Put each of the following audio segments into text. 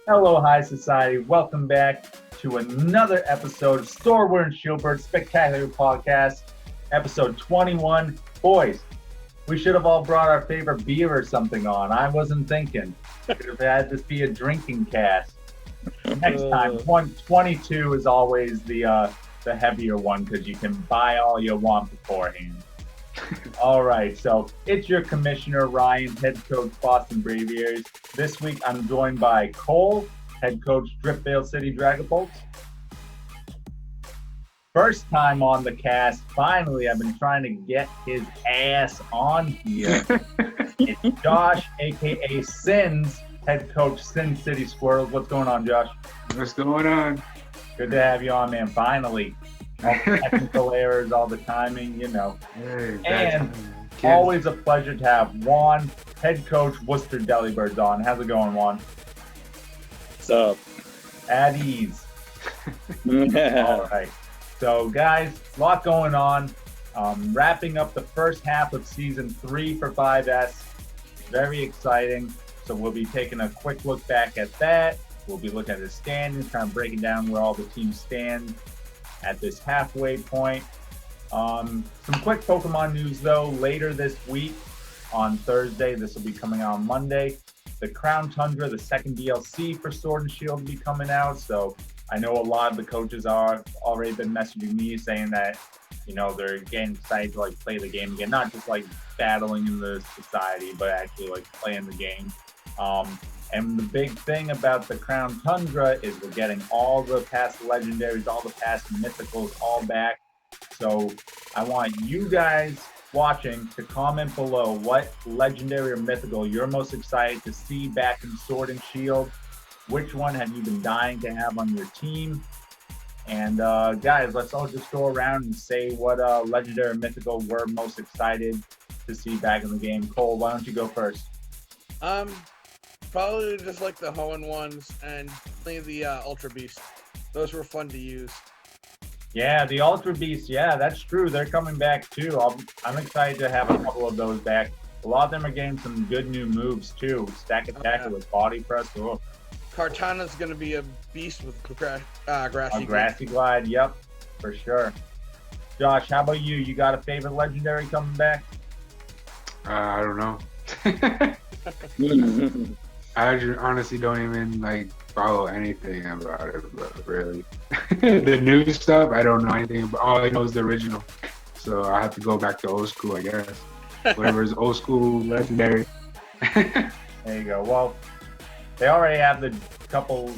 Hello, High Society. Welcome back to another episode of Sordward and Shielbert Spectacular Podcast, episode 21. Boys, we should have all brought our favorite beer or something on. I wasn't thinking. Could have had this be a drinking cast. Next time, 22 is always the heavier one because you can buy all you want beforehand. All right, so it's your commissioner, Ryan, head coach, Boston Braviaries. This week, I'm joined by Cole, head coach, Driftveil City Dragapults. First time on the cast. Finally, I've been trying to get his ass on here. It's Josh, a.k.a. Sins, head coach, Sin City Squirtles. What's going on, Josh? What's going on? Good to have you on, man. Finally. All the technical errors, all the timing, Hey, And always a pleasure to have Juan, head coach, Worcester Delibirds on. How's it going, Juan? What's up? At ease. All right. So, guys, a lot going on. Wrapping up the first half of season 3 for 5S. Very exciting. So we'll be taking a quick look back at that. We'll be looking at the standings, kind of breaking down where all the teams stand at this halfway point. Some quick Pokemon news, though. Later this week, on Thursday, this will be coming out on Monday. The Crown Tundra, the second DLC for Sword and Shield, will be coming out. So I know a lot of the coaches are already been messaging me saying that, they're getting excited to play the game again, not just battling in the society, but actually playing the game. And the big thing about the Crown Tundra is we're getting all the past legendaries, all the past mythicals all back. So I want you guys watching to comment below what legendary or mythical you're most excited to see back in Sword and Shield. Which one have you been dying to have on your team? And guys, let's all just go around and say what legendary or mythical we're most excited to see back in the game. Cole, why don't you go first? Probably just the Hoenn ones and the Ultra Beast. Those were fun to use. Yeah, the Ultra Beasts, yeah, that's true. They're coming back too. I'm excited to have a couple of those back. A lot of them are getting some good new moves too. Stack Attack with Body Press. Oh. Kartana's going to be a beast with Grassy Grassy Glide, yep, for sure. Josh, how about you? You got a favorite legendary coming back? I don't know. I honestly don't even follow anything about it, but really. The new stuff, I don't know anything about. All I know is the original. So I have to go back to old school, I guess. Whatever is old school legendary. There you go. Well, they already have the couple.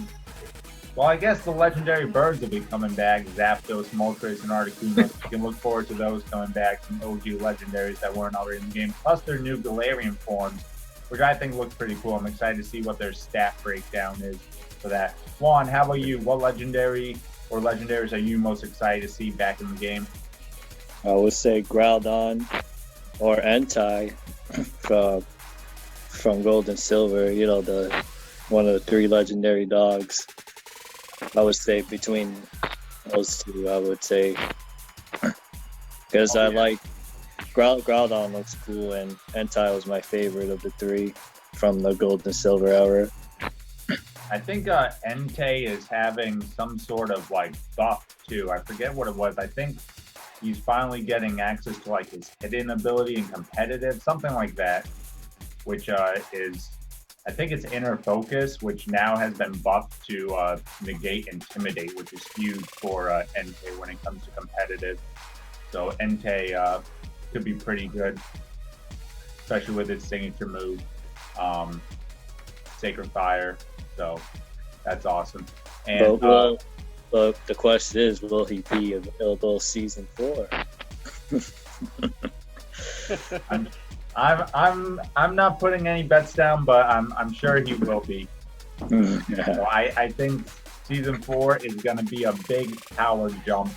Well, I guess the legendary birds will be coming back. Zapdos, Moltres, and Articuno. You can look forward to those coming back. Some OG legendaries that weren't already in the game. Plus their new Galarian forms, which I think looks pretty cool. I'm excited to see what their stat breakdown is for that. Juan, how about you? What legendary or legendaries are you most excited to see back in the game? I would say Groudon or Entei from Gold and Silver. The one of the 3 legendary dogs. I would say between those two, I would say, because I like Groudon looks cool, and Entei was my favorite of the 3 from the Gold and Silver era. I think Entei is having some sort of buff too. I forget what it was. I think he's finally getting access to his hidden ability and competitive, something like that, which is, I think it's Inner Focus, which now has been buffed to negate Intimidate, which is huge for Entei when it comes to competitive. So Entei could be pretty good, especially with its signature move, Sacred Fire. So that's awesome. And but the question is, will he be available season 4? I'm not putting any bets down, but I'm sure he will be. So I think season 4 is going to be a big power jump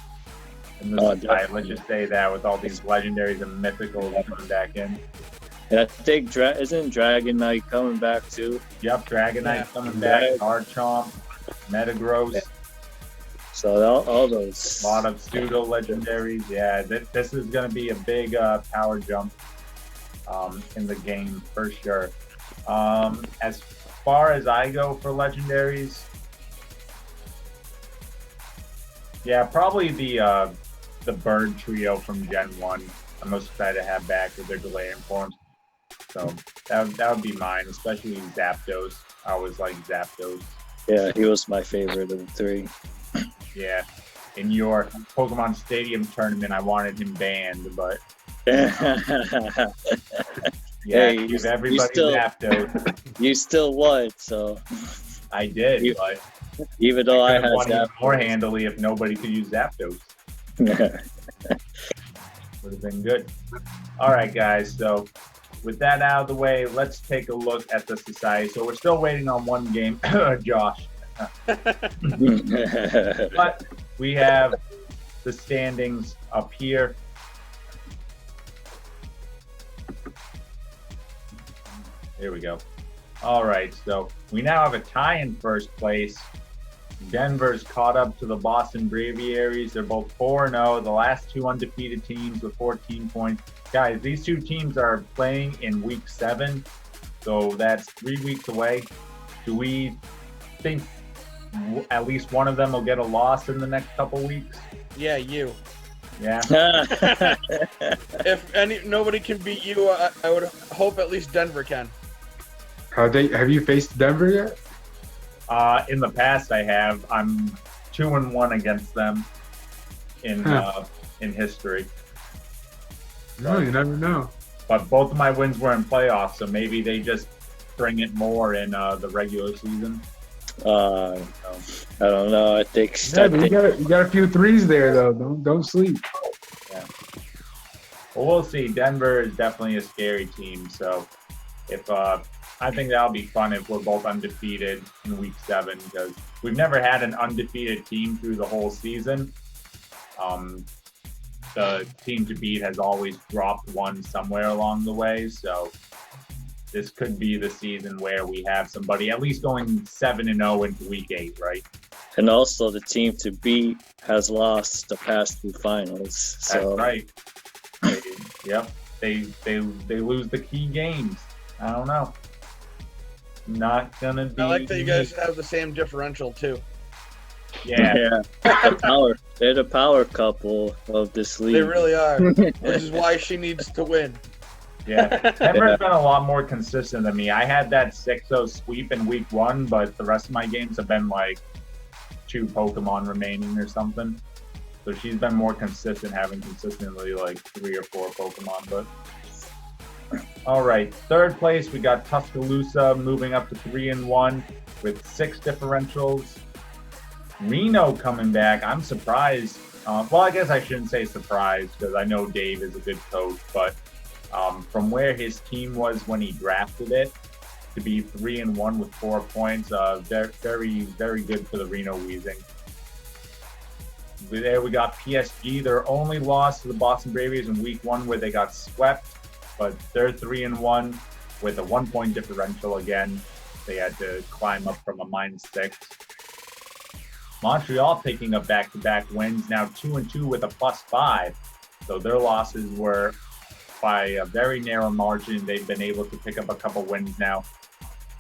in this side. Let's just say that with all these legendaries and mythicals coming back in. And I think isn't Dragonite coming back too? Yep, Dragonite coming back. Garchomp, Metagross. Yeah. So all those. A lot of pseudo legendaries. Yeah, this is going to be a big power jump in the game for sure. As far as I go for legendaries, yeah, probably the bird trio from Gen 1. I'm most excited to have back with their delaying forms. So that would be mine, especially Zapdos. I always like Zapdos. Yeah, he was my favorite of the three. Yeah. In your Pokemon Stadium tournament, I wanted him banned, but Yeah, hey, give everybody Zapdos. You still won, so I did, but even though I had won even Zapdos more handily if nobody could use Zapdos. Would have been good. All right, guys. So with that out of the way, let's take a look at the society. So we're still waiting on one game, Josh. But we have the standings up here. Here we go. All right, so we now have a tie in first place. Denver's caught up to the Boston Braviaries. They're both 4-0, the last two undefeated teams with 14 points. Guys, these two teams are playing in week 7, so that's 3 weeks away. Do we think at least one of them will get a loss in the next couple weeks? Yeah, you. Yeah. If nobody can beat you, I would hope at least Denver can. Have you faced Denver yet? In the past, I have. I'm 2-1 against them in history. No, you never know. But both of my wins were in playoffs, so maybe they just bring it more in the regular season. I don't know. I think. Yeah, but you got a few threes there though. Don't sleep. Yeah. Well, we'll see. Denver is definitely a scary team. So if I think that'll be fun if we're both undefeated in week 7, because we've never had an undefeated team through the whole season. The team to beat has always dropped one somewhere along the way. So this could be the season where we have somebody at least going 7-0 into week 8, right? And also, the team to beat has lost the past 2 finals. So. That's right. They lose the key games. I don't know. Not gonna be. I like that you guys have the same differential too. Yeah. They're the power couple of this league. They really are, which is why she needs to win. Yeah, Denver's been a lot more consistent than me. I had that 6-0 sweep in week 1, but the rest of my games have been like 2 Pokemon remaining or something. So she's been more consistent, having consistently like 3 or 4 Pokemon. But all right, third place we got Tuscaloosa moving up to 3-1 with 6 differentials. Reno coming back. I'm surprised. Well, I guess I shouldn't say surprised because I know Dave is a good coach, but from where his team was when he drafted it to be 3-1 with 4 points, very, very good for the Reno Weezing. There we got PSG. Their only loss to the Boston Braviaries in week 1 where they got swept, but they're 3-1 with a 1-point differential again. They had to climb up from a -6. Montreal picking up back-to-back wins, now 2-2 with a +5. So their losses were by a very narrow margin. They've been able to pick up a couple wins now.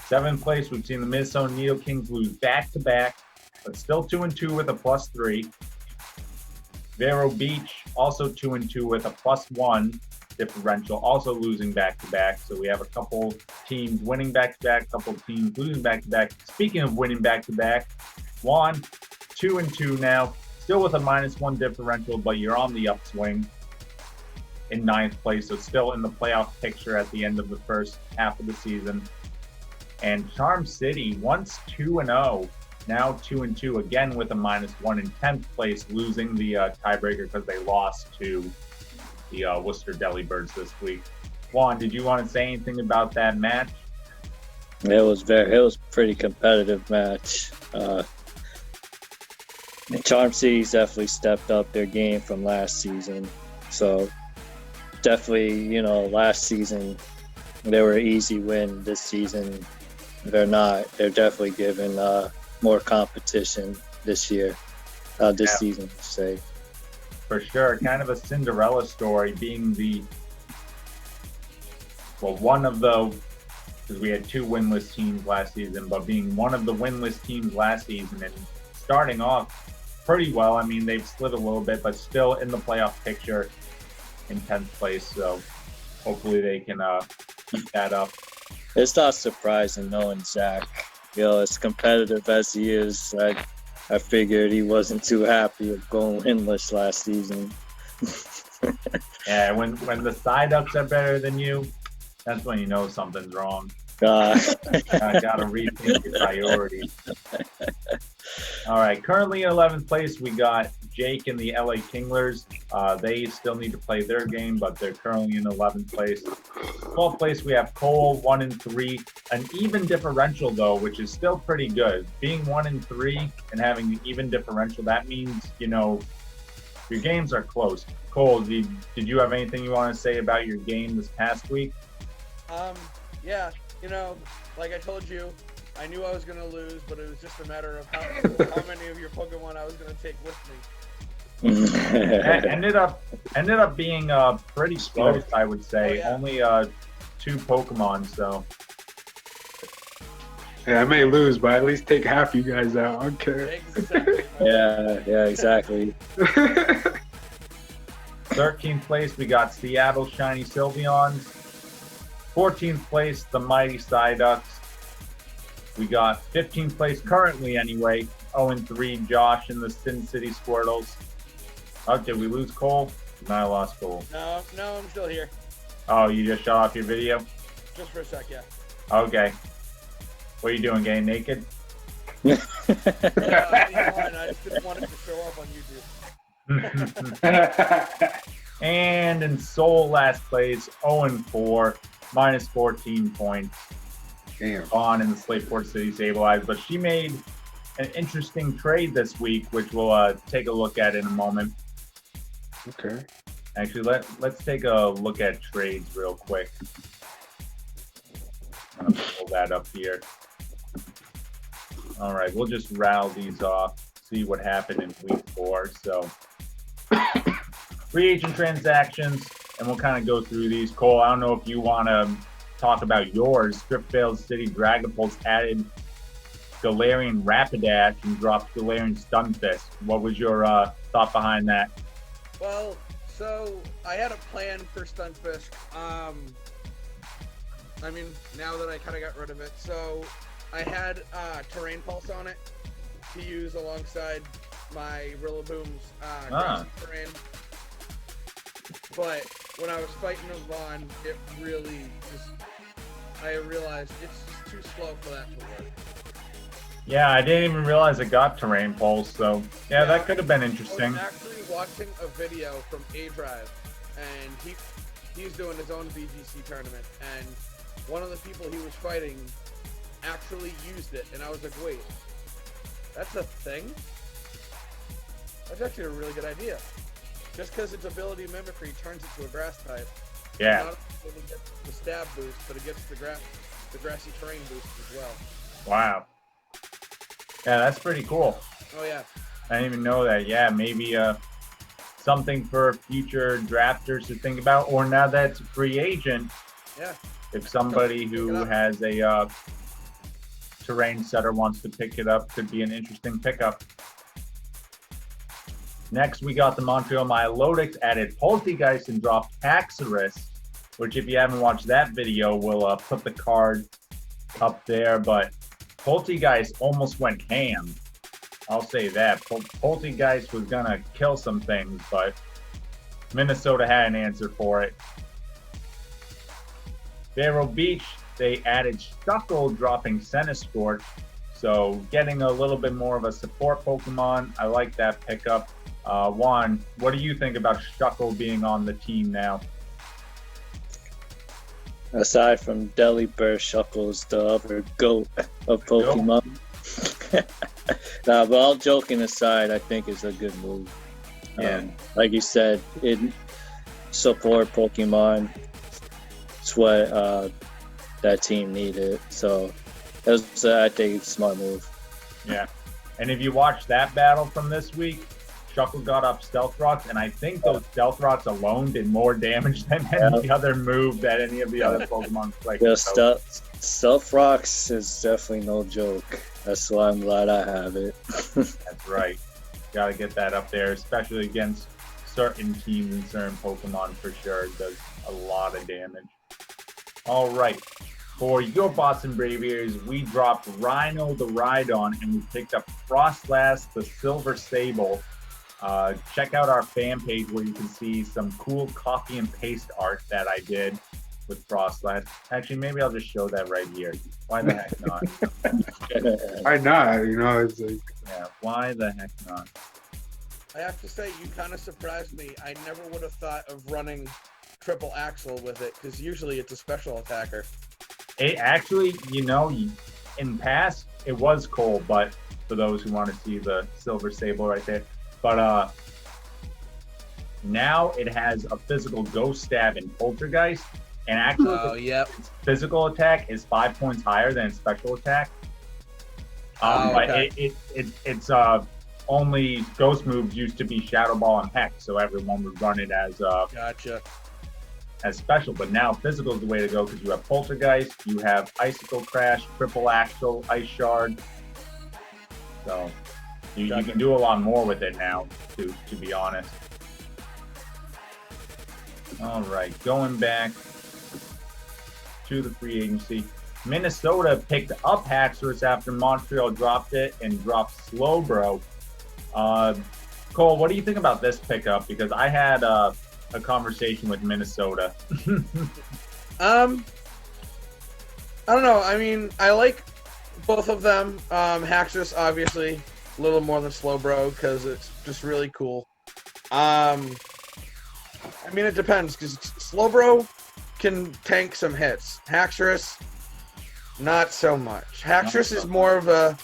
7th place, we've seen the Minnesota Needle Kings lose back-to-back, but still 2-2 with a +3. Vero Beach also 2-2 with a +1 differential, also losing back-to-back. So we have a couple teams winning back-to-back, a couple teams losing back-to-back. Speaking of winning back-to-back, Juan, 2-2 now, still with a -1 differential, but you're on the upswing in 9th place, so still in the playoff picture at the end of the first half of the season. And Charm City, once 2-0, now 2-2, again with a -1 in 10th place, losing the tiebreaker because they lost to the Worcester Delibirds this week. Juan, did you want to say anything about that match? It was a pretty competitive match. Charm City's definitely stepped up their game from last season. So definitely, last season they were an easy win. This season they're not. They're definitely given more competition this year, this season, to say. For sure, kind of a Cinderella story, being one of the because we had 2 winless teams last season, but being one of the winless teams last season and starting off pretty well. I mean, they've slid a little bit, but still in the playoff picture in 10th place. So hopefully they can keep that up. It's not surprising knowing Zach. As competitive as he is, I figured he wasn't too happy of going winless last season. Yeah, when the Psyducks are better than you, that's when you know something's wrong. Gotta rethink your priorities. All right, currently in 11th place, we got Jake and the LA Kinglers. They still need to play their game, but they're currently in 11th place. 12th place, we have Cole, 1 and 3. An even differential, though, which is still pretty good. Being 1 and 3 and having an even differential, that means, your games are close. Cole, did you have anything you want to say about your game this past week? Yeah, like I told you, I knew I was going to lose, but it was just a matter of how many of your Pokemon I was going to take with me. ended up being pretty close, I would say. Oh, yeah. Only 2 Pokemon, so. Yeah, I may lose, but at least take half you guys out. I don't care. Exactly. Yeah, exactly. 13th place, we got Seattle Shiny Sylveons. 14th place, the Mighty Psyducks. We got 15th place currently anyway, 0-3 Josh and the Sin City Squirtles. Oh, did we lose Cole? No, I lost Cole. No, I'm still here. Oh, you just shut off your video? Just for a sec, yeah. Okay. What are you doing, getting naked? I just didn't want it to show up on YouTube. And in Seoul, last place, 0-4, minus 14 points. Damn. On in the Slateport City Sableyes, but she made an interesting trade this week, which we'll take a look at in a moment. Okay. Actually, let's take a look at trades real quick. I'm gonna pull that up here. All right, we'll just rattle these off, see what happened in week 4. So, free agent transactions, and we'll kind of go through these. Cole, I don't know if you want to talk about yours. Driftveil City Dragapults added Galarian Rapidash and dropped Galarian Stunfisk. What was your thought behind that? Well, so I had a plan for Stunfisk. I mean, now that I kind of got rid of it. So I had Terrain Pulse on it to use alongside my Rillaboom's Grassy Terrain. But when I was fighting Yvonne, it really just, I realized it's just too slow for that to work. Yeah, I didn't even realize it got Terrain Pulse, so yeah, that could have been interesting. I was actually watching a video from A-Drive, and he's doing his own VGC tournament, and one of the people he was fighting actually used it, and I was like, wait, that's a thing? That's actually a really good idea. Just because its ability mimicry turns it to a grass type. Yeah. Not only gets the stab boost, but it gets the grassy terrain boost as well. Wow. Yeah, that's pretty cool. Oh yeah. I didn't even know that. Yeah, maybe something for future drafters to think about, or now that it's a free agent. Yeah. If somebody who has a terrain setter wants to pick it up, could be an interesting pickup. Next, we got the Montreal Milotics added Poltegeist and dropped Haxorus, which if you haven't watched that video, we'll put the card up there. But Poltegeist almost went ham. I'll say that. Poltegeist was going to kill some things, but Minnesota had an answer for it. Vero Beach, they added Stuckle, dropping Centiskorch. So getting a little bit more of a support Pokemon. I like that pickup. Juan, what do you think about Stuckle being on the team now? Aside from Delibirds, Shuckle's the other GOAT of Pokemon. Nah, but all joking aside, I think it's a good move. Yeah. Like you said, it support Pokemon. It's what that team needed. So it was, I think, a smart move. Yeah. And if you watch that battle from this week, Shuckle got up Stealth Rocks, and I think those Stealth Rocks alone did more damage than any other move that any of the other Pokemon played. Yeah, Self rocks is definitely no joke. That's why I'm glad I have it. That's right. Got to get that up there, especially against certain teams and certain Pokemon for sure. It does a lot of damage. All right. For your Boston Braviaries, we dropped Rhino the Rhydon, and we picked up Frostlass the Silver Sable. Check out our fan page where you can see some cool copy and paste art that I did with Frostlass. Actually, maybe I'll just show that right here. Why the heck not? Why not? You know, it's like, Yeah, why the heck not? I have to say, you kind of surprised me. I never would have thought of running triple axle with it, because usually it's a special attacker. It actually, you know, in past, it was cool, but for those who want to see the Silver Sable right there. But now it has a physical Ghost Stab and Poltergeist, and actually its physical attack is 5 points higher than its special attack. Okay. But it's only Ghost moves used to be Shadow Ball and Hex, so everyone would run it as Gotcha. as special, but now physical is the way to go because you have Poltergeist, you have Icicle Crash, Triple Axle, Ice Shard. So you can do a lot more with it now, to be honest. All right, going back to the free agency. Minnesota picked up Haxorus after Montreal dropped it and dropped Slowbro. Cole, what do you think about this pickup? Because I had a conversation with Minnesota. I don't know. I mean, I like both of them. Haxorus, obviously, a little more than Slowbro because it's just really cool. I mean, it depends because Slowbro can tank some hits. Haxorus, not so much. Haxorus is more of a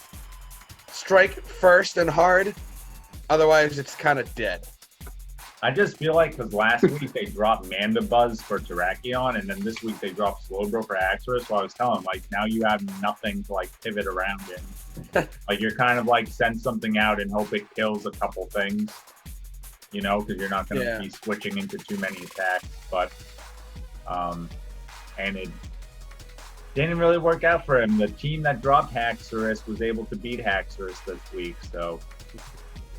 strike first and hard. Otherwise, it's kind of dead. I just feel like because last week they dropped Mandibuzz for Terrakion, and then this week they dropped Slowbro for Haxorus. So I was telling him, like, now you have nothing to, like, pivot around in. Like, you're kind of, like, send something out and hope it kills a couple things, you know, because you're not going to be switching into too many attacks. But, and it didn't really work out for him. The team that dropped Haxorus was able to beat Haxorus this week, so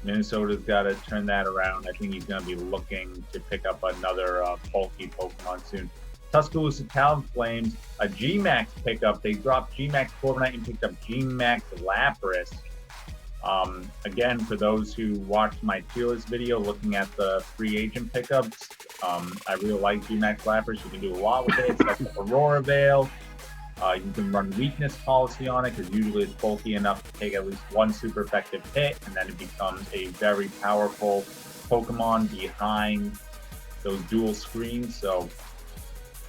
Minnesota's got to turn that around. I think he's going to be looking to pick up another bulky Pokemon soon. Tuscaloosa Talonflames, a G-Max pickup. They dropped G-Max Corviknight and picked up G-Max Lapras. Again, for those who watched my tier list video looking at the free agent pickups, I really like G-Max Lapras. You can do a lot with it. It's like Aurora Veil. You can run weakness policy on it because usually it's bulky enough to take at least one super effective hit, and then it becomes a very powerful Pokemon behind those dual screens. So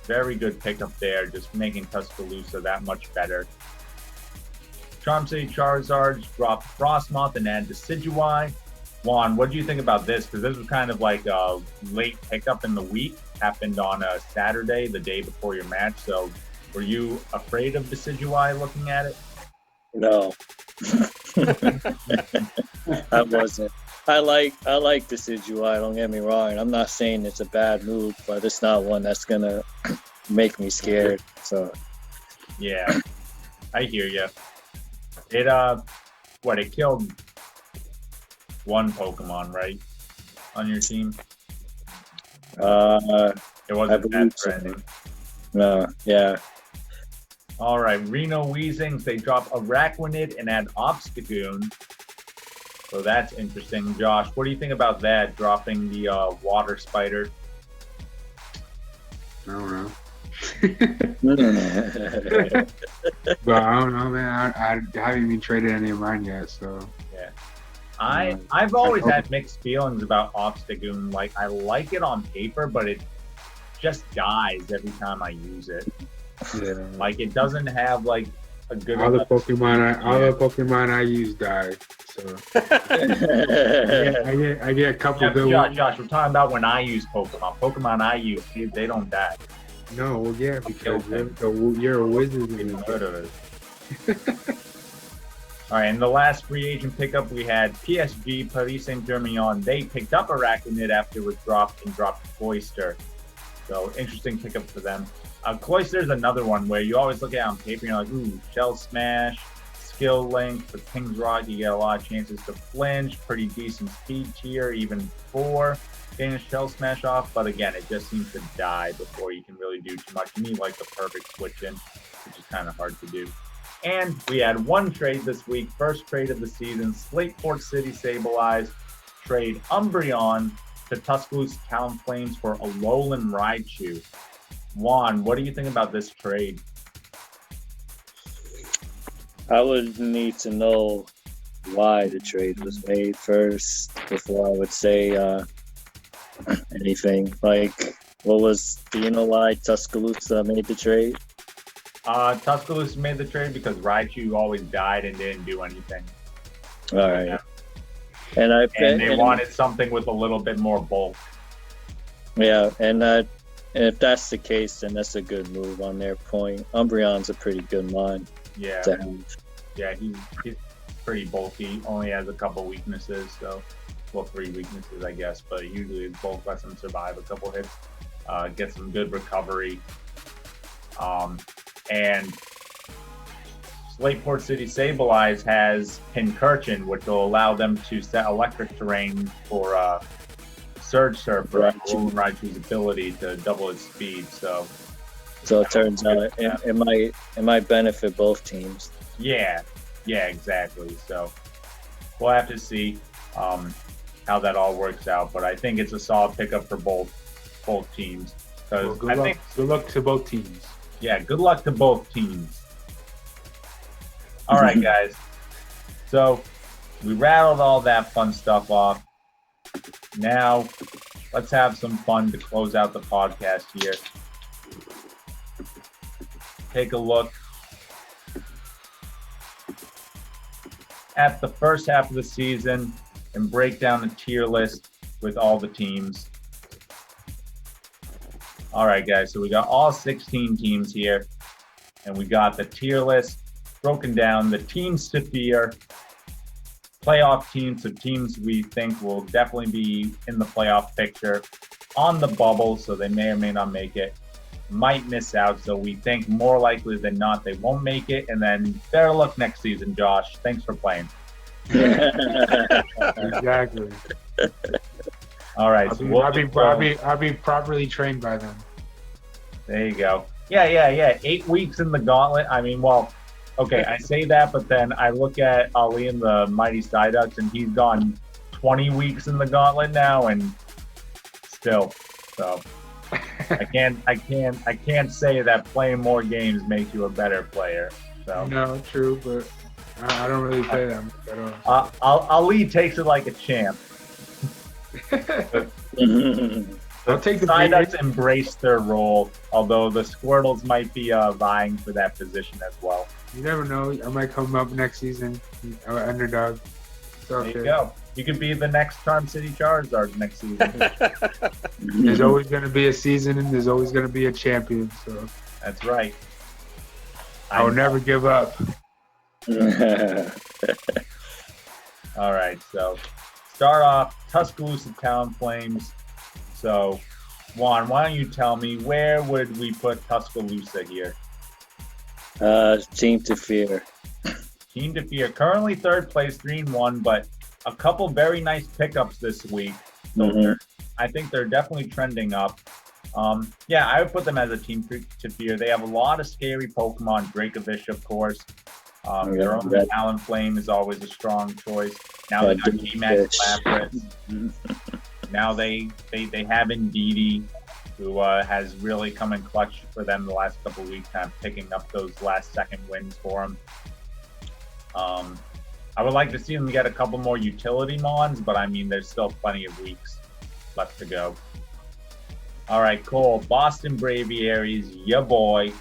very good pickup there, just making Tuscaloosa that much better. Charm City Charizards dropped Frostmoth and added Decidueye. Juan, what do you think about this? Because this was kind of like a late pickup in the week. Happened on a Saturday, the day before your match. So were you afraid of Decidueye looking at it? No. I wasn't. I like Decidueye, don't get me wrong. I'm not saying it's a bad move, but it's not one that's gonna make me scared. So yeah, I hear you. It it killed one Pokemon, right, on your team? It wasn't that threatening. No, yeah. All right, Reno Weezings, they drop Araquanid and add Obstagoon. So that's interesting. Josh, what do you think about that, dropping the Water Spider? I don't know. But I don't know, man. I haven't even traded any of mine yet, so. Yeah. I've always had mixed feelings about Obstagoon. Like, I like it on paper, but it just dies every time I use it. Yeah. Like, it doesn't have, like, a good all the Pokemon I use die. So I get a couple good ones. Josh, we're talking about when I use Pokemon. Pokemon I use, they don't die. No, well, yeah, because you're a wizard. Good of it. All right, and the last free agent pickup we had PSG, Paris Saint-Germignon. They picked up Araquanid after it was dropped and dropped Oyster. So interesting pickup for them. Cloister's another one where you always look at it on paper and you're like, ooh, Shell Smash, skill length. With King's Rock, you get a lot of chances to flinch, pretty decent speed tier, even before getting a Shell Smash off. But again, it just seems to die before you can really do too much. You need like the perfect switch in, which is kind of hard to do. And we had one trade this week, first trade of the season. Slateport City Sableyes trade Umbreon to Tuscaloosa Town Flames for a Alolan Raichu. Juan, what do you think about this trade? I would need to know why the trade was made first before I would say anything. Like, do you know why Tuscaloosa made the trade? Tuscaloosa made the trade because Raichu always died and didn't do anything. All right. Yeah. And they wanted something with a little bit more bulk. Yeah, and if that's the case, then that's a good move on their point. Umbreon's a pretty good mod. Yeah. Yeah, he's pretty bulky. Only has a couple weaknesses, so 3 weaknesses, I guess. But usually his bulk lets him survive a couple hits. Get some good recovery. And Slateport City Sableyes has Pincurchin, which will allow them to set electric terrain for Surge Surfer, Raichu's ability to double its speed. So it turns out it might benefit both teams. Yeah, exactly. So we'll have to see how that all works out. But I think it's a solid pickup for both teams. Because good luck to both teams. Yeah, good luck to both teams. All right, guys. So we rattled all that fun stuff off. Now, let's have some fun to close out the podcast here. Take a look at the first half of the season and break down the tier list with all the teams. All right, guys, so we got all 16 teams here, and we got the tier list broken down, the teams to fear, playoff teams, so teams we think will definitely be in the playoff picture, on the bubble, so they may or may not make it, might miss out, so we think more likely than not they won't make it, and then better luck next season, Josh. Thanks for playing. Exactly. All right. I'll be properly trained by then. There you go. Yeah. 8 weeks in the gauntlet. I mean, well, okay, I say that, but then I look at Ali and the Mighty Psyducks, and he's gone 20 weeks in the gauntlet now, and still. So I can't say that playing more games makes you a better player. So no, true, but I don't really play them at all. Ali takes it like a champ. I'll take the Psyducks embrace their role, although the Squirtles might be vying for that position as well. You never know. I might come up next season. I'm an underdog. There you go. You could be the next Charm City Charizard next season. There's always going to be a season, and there's always going to be a champion. So that's right. I will never give up. All right, so start off Tuscaloosa Town Flames. So, Juan, why don't you tell me, where would we put Tuscaloosa here? Team to fear. Team to fear. Currently third place, 3-1, but a couple very nice pickups this week. So I think they're definitely trending up. Yeah, I would put them as a team to fear. They have a lot of scary Pokemon. Dracovish, of course. Their own Talonflame is always a strong choice. Now they got T-Max Lapras. Now they have Indeedee, who has really come in clutch for them the last couple of weeks, kind of picking up those last-second wins for them. I would like to see them get a couple more utility mons, but I mean, there's still plenty of weeks left to go. All right, Cole, Boston Braviaries, ya boy.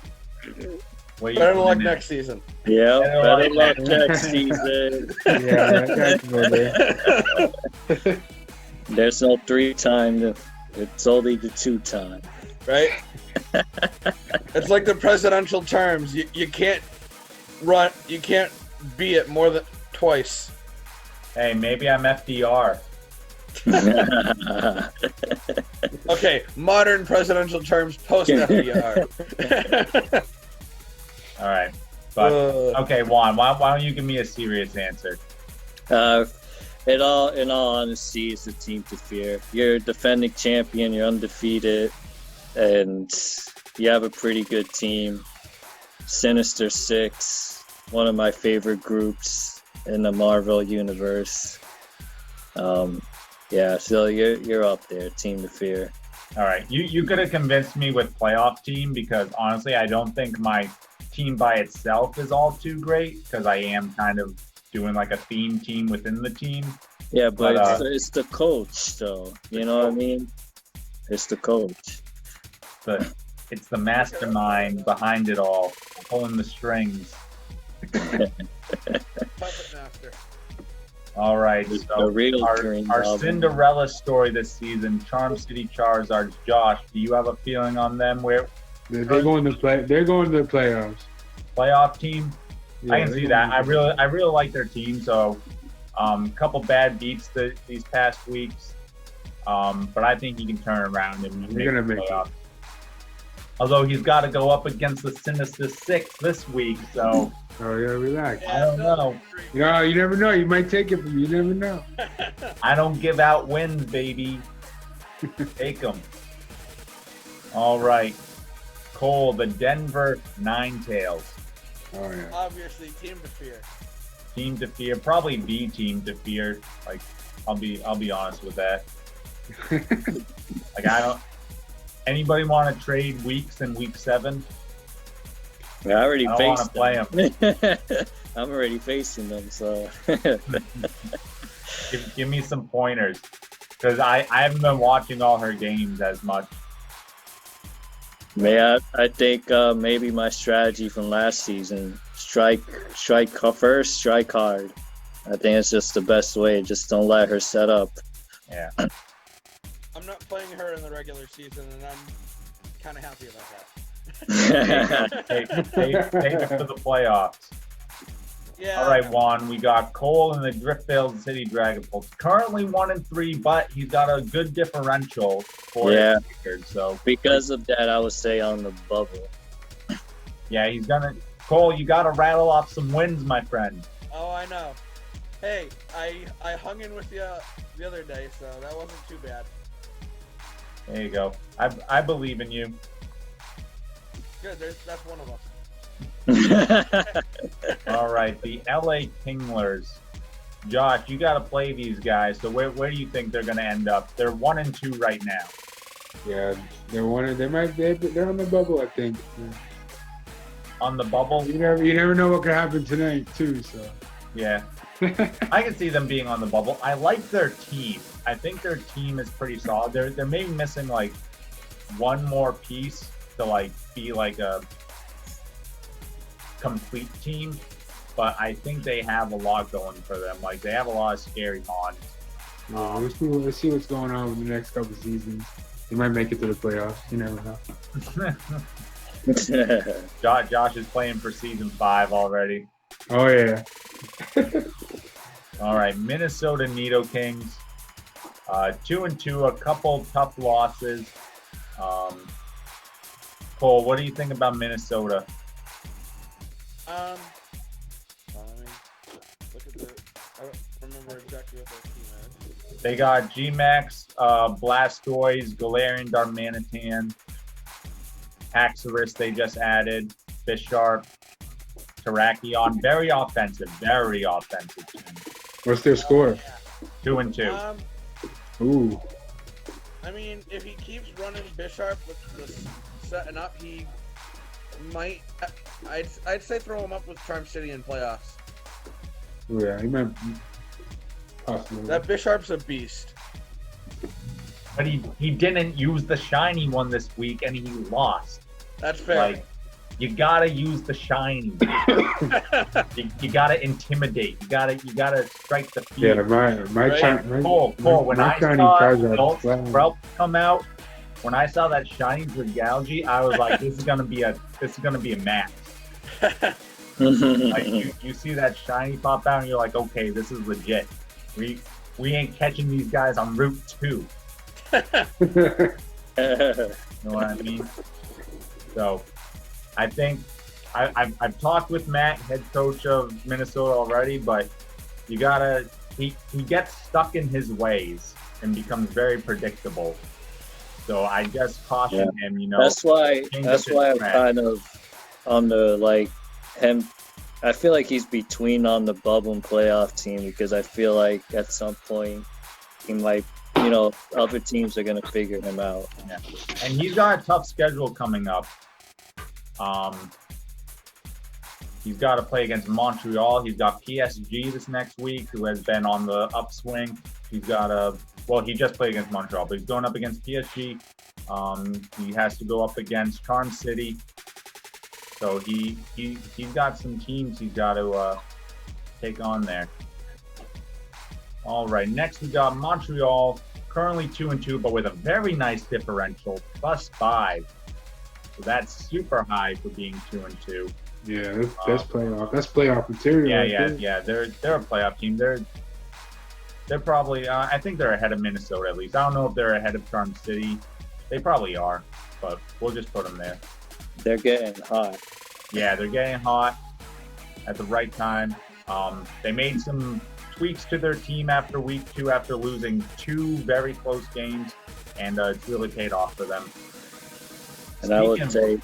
Better luck next season. Yeah, better luck next season. Yeah, there's no 3-time. It's only the 2-time. Right? It's like the presidential terms. You can't be it more than twice. Hey, maybe I'm FDR. Okay, modern presidential terms post FDR. All right. But okay, Juan, why don't you give me a serious answer? In all honesty, it's the team to fear. You're a defending champion. You're undefeated, and you have a pretty good team. Sinister Six, one of my favorite groups in the Marvel universe. Yeah, so you're up there, team to fear. All right, you could have convinced me with playoff team because honestly, I don't think my team by itself is all too great because I am kind of doing like a theme team within the team. Yeah, but it's the coach, though. You know what I mean? It's the coach. It's the mastermind behind it all, pulling the strings. Puppet master. All right, The so real our dream album. Cinderella story this season, Charm City Charizards. Josh, do you have a feeling on them? Where They're going to play. They're going to the playoffs. playoff team? Yeah, I can see that. I really like their team. So, couple bad beats these past weeks, but I think he can turn around and You're gonna the make playoffs. Although he's got to go up against the Sinister Six this week, so Oh yeah, relax. I don't know. You know, you never know. You might take it from you. Never know. I don't give out wins, baby. Take them. All right, Cole, the Denver Ninetales. Oh yeah. Obviously, team to fear. Team to fear, probably the team to fear. Like, I'll be honest with that. Like, I don't. Anybody want to trade Weeks in Week 7? I already I don't want to faced play them. them. I'm already facing them, so. Give me some pointers, because I haven't been watching all her games as much. I think maybe my strategy from last season, strike first, strike hard. I think it's just the best way. Just don't let her set up. Yeah. I'm not playing her in the regular season, and I'm kind of happy about that. Take it for the playoffs. Yeah. All right, Juan. We got Cole in the Driftveil City Dragapults. Currently 1-3, but he's got a good differential for Yeah. his record. So Because of that, I would say on the bubble. yeah, he's gonna. Cole, you got to rattle off some wins, my friend. Oh, I know. Hey, I hung in with you the other day, so that wasn't too bad. There you go. I believe in you. Good, that's one of us. All right, the LA Tinglers. Josh, you got to play these guys. So where do you think they're going to end up? They're 1-2 right now. Yeah, they're one. They're on the bubble. I think. On the bubble? You never know what could happen tonight too. So. Yeah. I can see them being on the bubble. I like their team. I think their team is pretty solid. They're maybe missing like one more piece to like be like a complete team, but I think they have a lot going for them. Like they have a lot of scary pawns. Yeah, let's see what's going on with the next couple seasons. They might make it to the playoffs. You never know. Josh is playing for season 5 already. Oh yeah. All right, Minnesota Nido Kings. 2-2, a couple tough losses. Cole, what do you think about Minnesota? Let me look at I don't remember exactly what their team is. They got G-Max, Blastoise, Galarian Darmanitan, Haxorus they just added, Bisharp, Terrakion. Very offensive team. What's their score? 2-2. Ooh. I mean, if he keeps running Bisharp with the setting up, he might. I'd say throw him up with Charm City in playoffs. Ooh, yeah, he might. Possibly. That Bisharp's a beast. But he didn't use the shiny one this week, and he lost. That's fair. Like, you gotta use the shiny. you gotta intimidate. You gotta strike the field. Yeah, my Right? Cole, when I shiny saw Charizard adult Sprout come out, when I saw that shiny Dragalge, I was like, this is gonna be a match. Like you see that shiny pop out, and you're like, okay, this is legit. We ain't catching these guys on Route 2. You know what I mean? So I think I've talked with Matt, head coach of Minnesota already, but you gotta he gets stuck in his ways and becomes very predictable. So I just caution him, That's why change up his I'm track. kind of on the like him. I feel like he's between on the bubble and playoff team because I feel like at some point he might, other teams are gonna figure him out. Yeah. And he's got a tough schedule coming up. He's got to play against Montreal. He's got PSG this next week, who has been on the upswing. He's got he just played against Montreal, but he's going up against PSG. He has to go up against Charm City. So he's got some teams he's got to take on there. All right, next we got Montreal, currently 2-2, but with a very nice differential, +5. So that's super high for being 2-2. Yeah, that's playoff. That's playoff material. Yeah. They're a playoff team. They're probably. I think they're ahead of Minnesota at least. I don't know if they're ahead of Charm City. They probably are, but we'll just put them there. They're getting hot. Yeah, they're getting hot at the right time. They made some tweaks to their team after week 2, after losing 2 very close games, and it's really paid off for them. And I would say,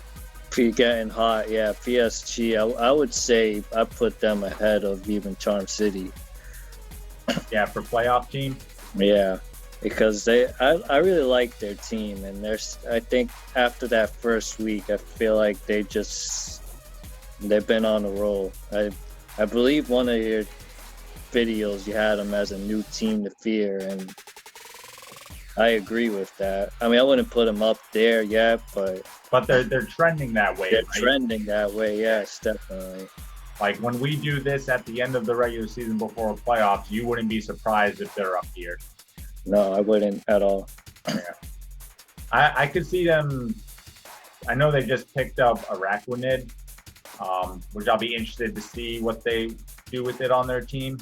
getting hot, PSG. I would say I put them ahead of even Charm City. Yeah, for playoff team. Yeah, because I really like their team, and I think after that first week, I feel like they've been on a roll. I believe one of your videos you had them as a new team to fear, and I agree with that. I mean, I wouldn't put them up there yet, but they're trending that way. They're right? trending that way, yes, definitely. Like when we do this at the end of the regular season before playoffs, you wouldn't be surprised if they're up here. No, I wouldn't at all. Yeah. I could see them. I know they just picked up Araquanid, which I'll be interested to see what they do with it on their team.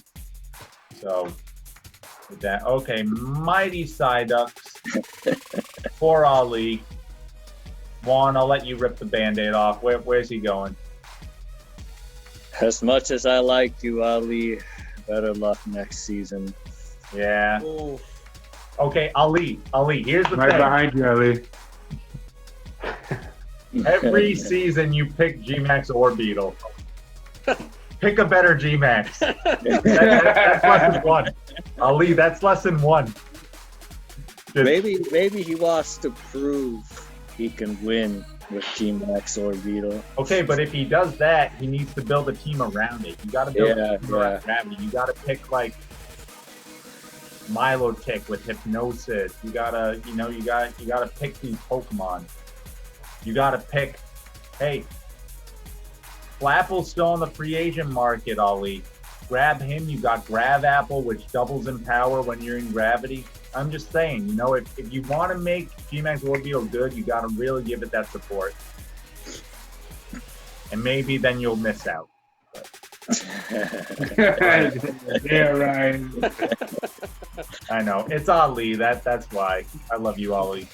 So with that, okay, Mighty Psyducks for Ali. Juan, I'll let you rip the Band-Aid off. Where's he going? As much as I like you, Ali, better luck next season. Yeah. Ooh. Okay, Ali, here's the Right thing. behind you, Ali. Every season you pick G-Max or Beetle. Pick a better G-Max. That's lesson 1. Ali, that's lesson 1. Maybe he wants to prove he can win with G-Max or Beetle. Okay, but if he does that, he needs to build a team around it. You got to build a team around Gravity. You got to pick like Milotic with Hypnosis. You gotta pick these Pokemon. You gotta pick. Hey, Flapple's still on the free agent market, Ali. Grab him. You got Grav Apple, which doubles in power when you're in Gravity. I'm just saying, if you want to make G-Max Orbeetle good, you got to really give it that support. And maybe then you'll miss out. Yeah, right. I know. It's Ali. That's why. I love you, Ali.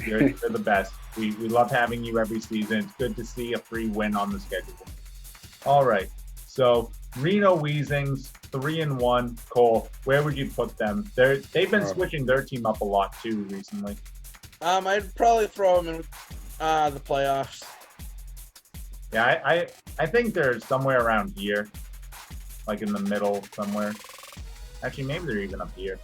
You're the best. We love having you every season. It's good to see a free win on the schedule. All right. So, Reno Weezings, 3-1. Cole, where would you put them? They've been switching their team up a lot too recently. I'd probably throw them in the playoffs. Yeah, I think they're somewhere around here, like in the middle somewhere. Actually, maybe they're even up here.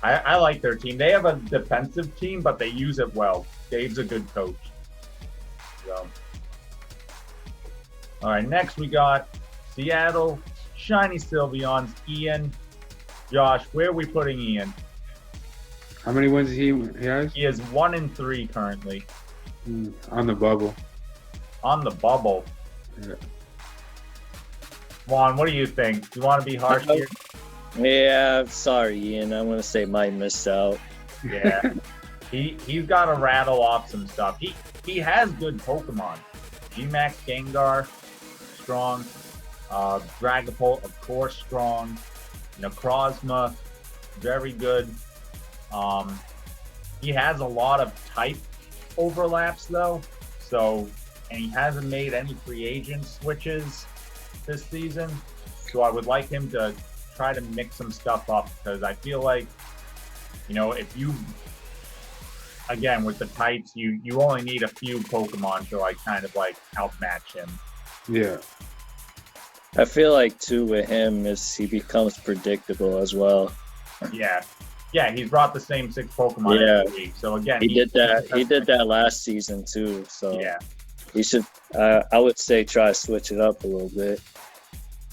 I like their team. They have a defensive team, but they use it well. Dave's a good coach. So, all right, next we got Seattle, Shiny Sylveon's Ian. Josh, where are we putting Ian? How many wins he has? He is 1-3 currently. On the bubble. On the bubble. Yeah. Juan, what do you think? Do you want to be harsh here? Yeah, sorry, Ian. I'm gonna say might miss out. Yeah. He's got to rattle off some stuff. He has good Pokemon. G-Max Gengar, strong. Dragapult, of course, strong. Necrozma, very good. He has a lot of type overlaps though. So, and he hasn't made any free agent switches this season. So I would like him to try to mix some stuff up because I feel like, if you, again, with the types, you only need a few Pokemon to kind of outmatch him. Yeah. I feel like too with him is he becomes predictable as well. Yeah. Yeah, he's brought the same 6 Pokemon every week. So again, he did that. He did that last season too. So yeah, he should. I would say try to switch it up a little bit.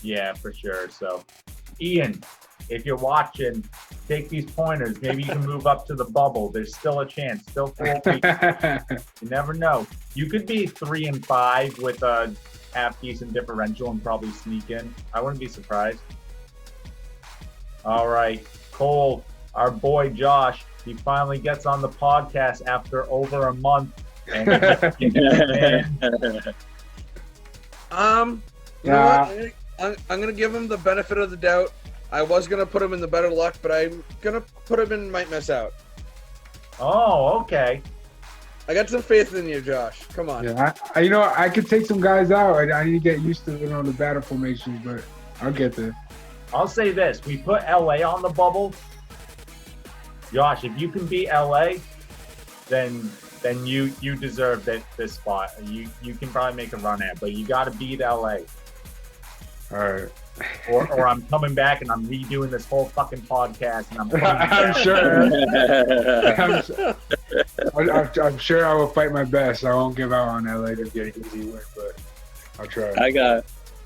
Yeah, for sure. So, Ian, if you're watching, take these pointers. Maybe you can move up to the bubble. There's still a chance. Still 4 weeks. You never know. You could be 3-5 with a half decent differential and probably sneak in. I wouldn't be surprised. All right, Cole. Our boy Josh, he finally gets on the podcast after over a month. And you know what? I'm gonna give him the benefit of the doubt. I was gonna put him in the better luck, but I'm gonna put him in might miss out. Oh, okay. I got some faith in you, Josh. Come on. Yeah, I could take some guys out. I need to get used to the battle formations, but I'll get there. I'll say this: we put LA on the bubble. Josh, if you can beat LA, then you deserve this spot. You can probably make a run at it, but you got to beat LA. All right. Or I'm coming back and I'm redoing this whole fucking podcast and I'm sure I will fight my best. I won't give out on LA to get an easy win, but I'll try.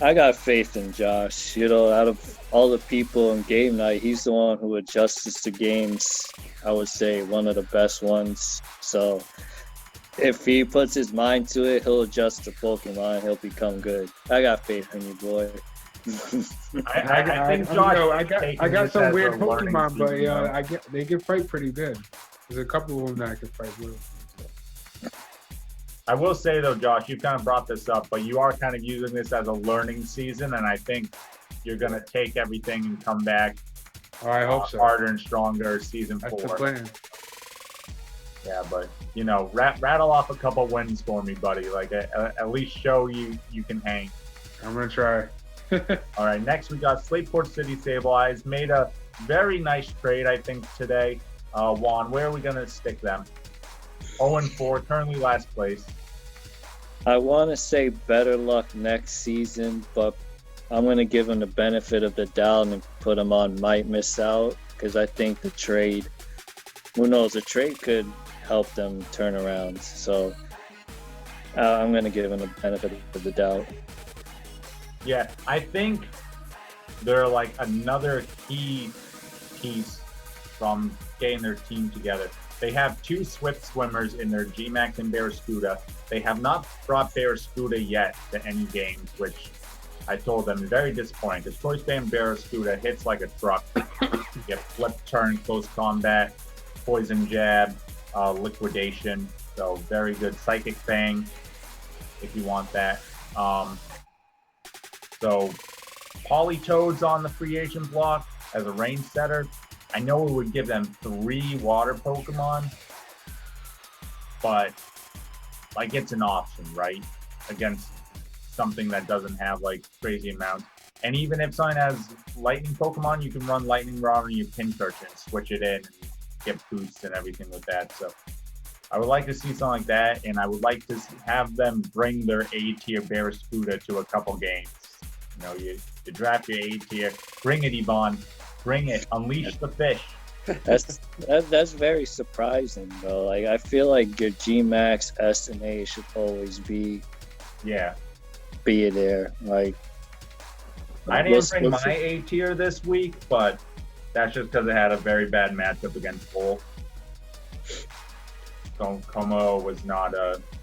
I got faith in Josh. Out of all the people in game night, he's the one who adjusts to games. I would say one of the best ones. So if he puts his mind to it, he'll adjust to Pokemon. He'll become good. I got faith in you, boy. I think Josh. I got some weird Pokemon, but they can fight pretty good. There's a couple of them that I can fight with. I will say though, Josh, you kind of brought this up, but you are kind of using this as a learning season, and I think you're gonna take everything and come back. Oh, I hope so. Harder and stronger season 4. That's the plan. Yeah, but rattle off a couple wins for me, buddy. At least show you can hang. I'm gonna try. All right, next we got Slateport City Sable Eyes. Made a very nice trade, I think, today. Juan, where are we gonna stick them? 0-4, currently last place. I want to say better luck next season, but I'm going to give him the benefit of the doubt and put him on might miss out because I think the trade, who knows, the trade could help them turn around. So I'm going to give him the benefit of the doubt. Yeah, I think they're another key piece from getting their team together. They have 2 Swift swimmers in their G-Max and Barraskewda. They have not brought Barraskewda yet to any games, which I told them is very disappointing because Choice Band Barraskewda hits like a truck. You get flip turn, close combat, poison jab, liquidation. So very good. Psychic Fang if you want that. So Politoed's on the free agent block as a range setter. I know it would give them 3 water Pokemon, but it's an option, right? Against something that doesn't have crazy amounts. And even if someone has lightning Pokemon, you can run Lightning Rod on your Pinchurch and switch it in and get boosts and everything with that. So I would like to see something like that, and I would like to have them bring their A-tier Barraskewda to a couple games. You draft your A-tier, bring it, Yvonne. Bring it. Unleash the fish. That's very surprising, though. I feel like your G-Max, S, and A should always be there. I didn't bring my A-tier this week, but that's just because I had a very bad matchup against Bull. So Como was not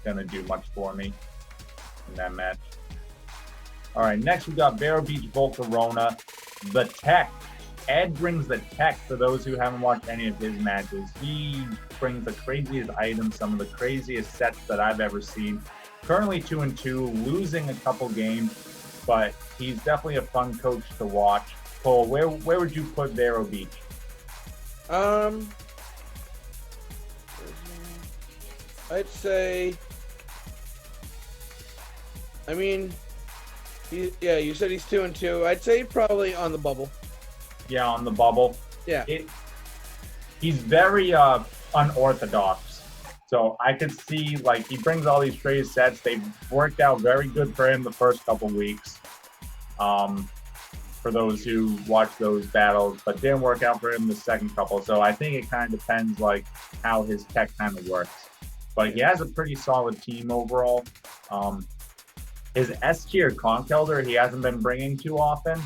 going to do much for me in that match. All right, next we got Vero Beach Volcarona. The Tech. Ed brings the tech for those who haven't watched any of his matches. He brings the craziest items, some of the craziest sets that I've ever seen. Currently 2-2, losing a couple games, but he's definitely a fun coach to watch. Cole, where would you put Vero Beach? I I'd say. I mean, you said he's 2-2. I'd say probably on the bubble. Yeah, on the bubble. Yeah. He's very unorthodox. So I could see, like, he brings all these trade sets. They've worked out very good for him the first couple weeks. For those who watch those battles, but didn't work out for him the second couple. So I think it kind of depends, like, how his tech kind of works. But he has a pretty solid team overall. His S-tier Conch Elder, he hasn't been bringing too often.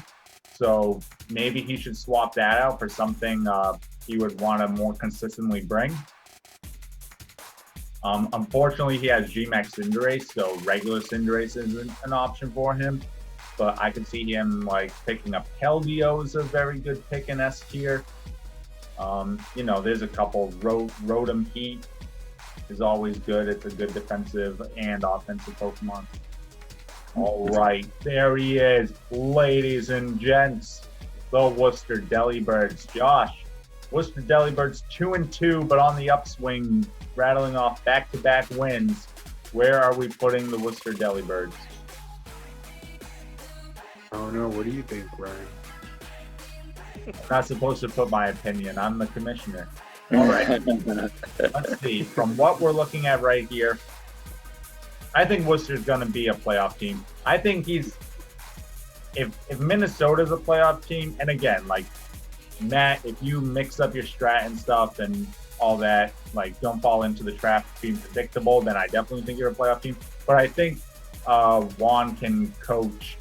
So maybe he should swap that out for something he would want to more consistently bring. Unfortunately, he has G-Max Cinderace, so regular Cinderace isn't an option for him. But I can see him, like, picking up Keldeo is a very good pick in S-tier. There's a couple. Rotom Heat is always good. It's a good defensive and offensive Pokemon. All right, there he is, ladies and gents, the Worcester Delibirds. Josh, Worcester Delibirds 2-2, but on the upswing, rattling off back-to-back wins. Where are we putting the Worcester Delibirds? I don't know. What do you think, Brian? I'm not supposed to put my opinion. I'm the commissioner. All right, let's see. From what we're looking at right here, I think Worcester's going to be a playoff team. I think if Minnesota's a playoff team, and again, like, Matt, if you mix up your strat and stuff and all that, like, don't fall into the trap of being predictable, then I definitely think you're a playoff team. But I think Juan can coach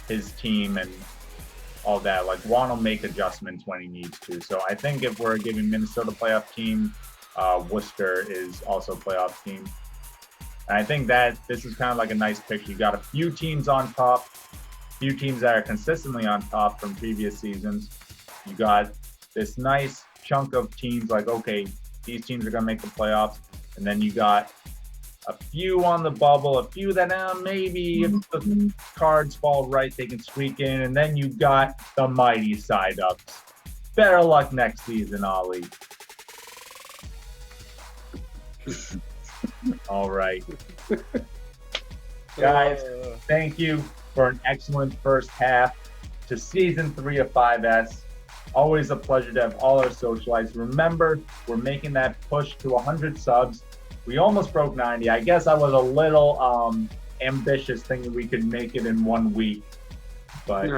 his team and all that. Like, Juan will make adjustments when he needs to. So I think if we're giving Minnesota a playoff team, Worcester is also a playoff team. And I think that this is kind of like a nice picture. You got a few teams on top, few teams that are consistently on top from previous seasons. You got this nice chunk of teams like, okay, these teams are going to make the playoffs. And then you got a few on the bubble, a few that maybe if the cards fall right, they can squeak in. And then you got the mighty side-ups. Better luck next season, Ollie. All right. Guys, thank you for an excellent first half to season 3 of 5S. Always a pleasure to have all our socialites. Remember, we're making that push to 100 subs. We almost broke 90. I guess I was a little ambitious thinking we could make it in 1 week. But,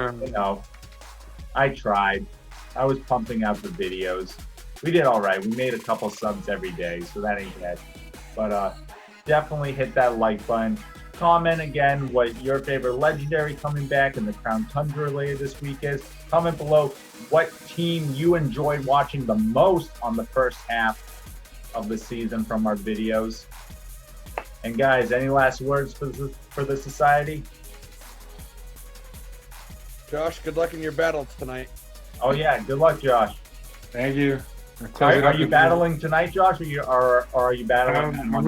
I tried. I was pumping out the videos. We did all right. We made a couple subs every day, so that ain't bad. But definitely hit that like button. Comment again what your favorite legendary coming back in the Crown Tundra later this week is. Comment below what team you enjoyed watching the most on the first half of the season from our videos. And guys, any last words for the society? Josh, good luck in your battles tonight. Oh yeah, good luck, Josh. Thank you. Are you battling tonight, Josh, or are you battling? I'm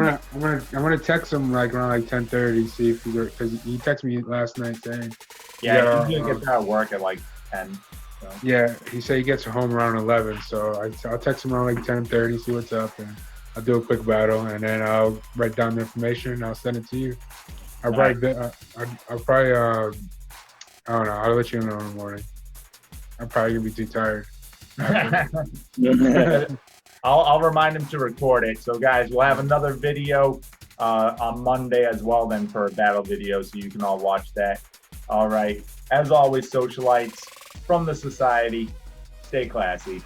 gonna text him like around like 10:30, see if because he texted me last night saying. Yeah, he's gonna get there at work at like 10. So. Yeah, he said he gets home around 11, so I'll text him around like 10:30, see what's up, and I'll do a quick battle, and then I'll write down the information and I'll send it to you. I'll probably I don't know. I'll let you know in the morning. I'm probably gonna be too tired. I'll remind him to record it. So guys, we'll have another video on Monday as well then for a battle video, so you can all watch that. All right. As always, socialites from the society, stay classy.